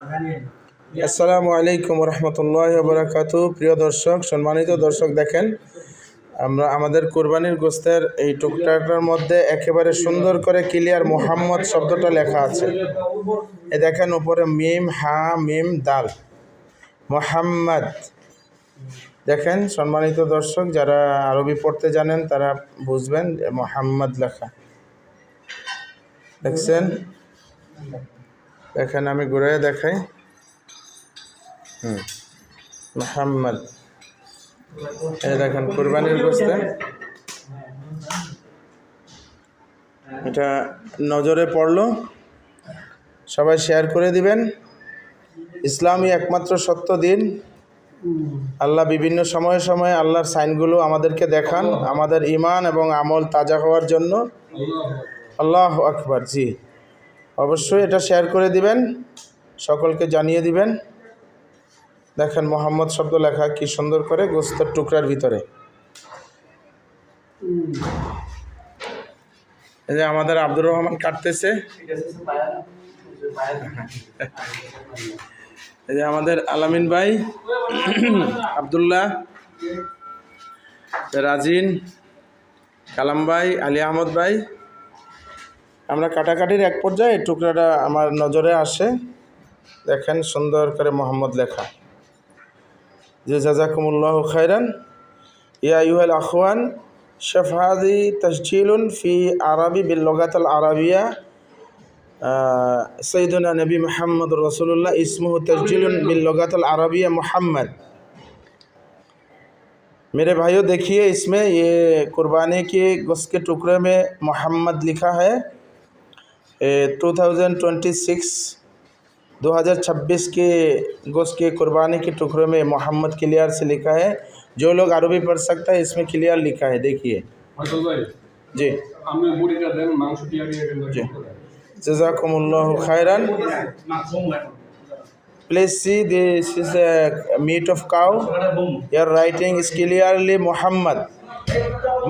আসসালামু আলাইকুম রহমতুল্লাহি ওয়া বারাকাতুহু। প্রিয় দর্শক, সম্মানিত দর্শক, দেখেন আমরা আমাদের কোরবানির গোস্তের এই টুকটাটার মধ্যে একেবারে সুন্দর করে ক্লিয়ার মুহাম্মদ শব্দটা লেখা আছে। এই দেখেন উপরে মিম হা মিম দাল মুহাম্মদ। দেখেন সম্মানিত দর্শক, যারা আরবি পড়তে জানেন তারা বুঝবেন যে মুহাম্মদ লেখা দেখছেন। দেখেন আমি ঘুরে দেখাই, মুহাম্মদ। এই দেখেন কুরবানির গোশত, এটা নজরে পড়লো, সবাই শেয়ার করে দিবেন। ইসলামই একমাত্র সত্য দিন। আল্লাহ বিভিন্ন সময়ে সময়ে আল্লাহর সাইনগুলো আমাদেরকে দেখান আমাদের ঈমান এবং আমল তাজা হওয়ার জন্য। আল্লাহু আকবার। জি, অবশ্যই এটা শেয়ার করে দিবেন, সকলকে জানিয়ে দিবেন। দেখেন মোহাম্মদ শব্দ লেখা কি সুন্দর করে গোস্তের টুকরার ভিতরে। এই যে আমাদের আব্দুর রহমান কাটতেছে, এই যে আমাদের আলামিন ভাই, আব্দুল্লাহ, রাজিন, কালাম ভাই, আলী আহমদ ভাই। আমরা কাটাকাটির এক পর্যায়ে এই টুকরাটা আমার নজরে আসে। দেখেন সুন্দর করে মোহাম্মদ লেখা। যে জাযাকুমুল্লাহু খায়রান ইয়া আইয়ুহাল আখওয়ান, শাফাদি তাসজিলুন ফি আরবি বিল লুগাতিল আরাবিয়া सैयदना नबी मोहम्मद रसूलुल्लाह इस्मुहु तस्जीलुन बिल लुगातिल अरबिया मोहम्मद। मेरे भाइयों देखिए, इसमें ये कुर्बानी के गोश्त के टुकड़े में मोहम्मद लिखा है। 2026 के गोश्त के कुर्बानी के टुकड़े में मोहम्मद क्लियर से लिखा है। जो लोग अरबी पढ़ सकता है इसमें क्लियर लिखा है, देखिए जी। जी, Jazakumullahu khairan. Please see, this is a meat of cow. Your writing is clearly Muhammad.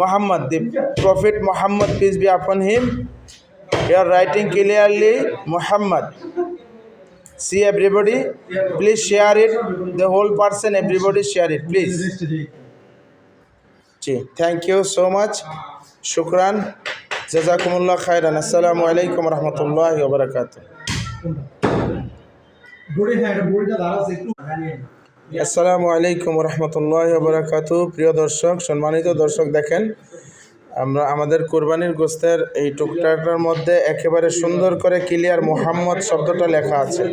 Muhammad, the Prophet Muhammad, peace be upon him. Your writing clearly Muhammad. See everybody, please share it. The whole person, everybody share it, please. Thank you so much. Shukran. জাযাকুমুল্লাহ খায়রান। আসসালামু আলাইকুম রহমতুল্লাহি ওয়া বারাকাতুহু। আসসালামু আলাইকুম রহমতুল্লাহি ওয়া বারাকাতুহু। প্রিয় দর্শক, সম্মানিত দর্শক, দেখেন আমরা আমাদের কোরবানির গোস্তের এই টুকটাটার মধ্যে একেবারে সুন্দর করে ক্লিয়ার মুহাম্মদ শব্দটা লেখা আছে।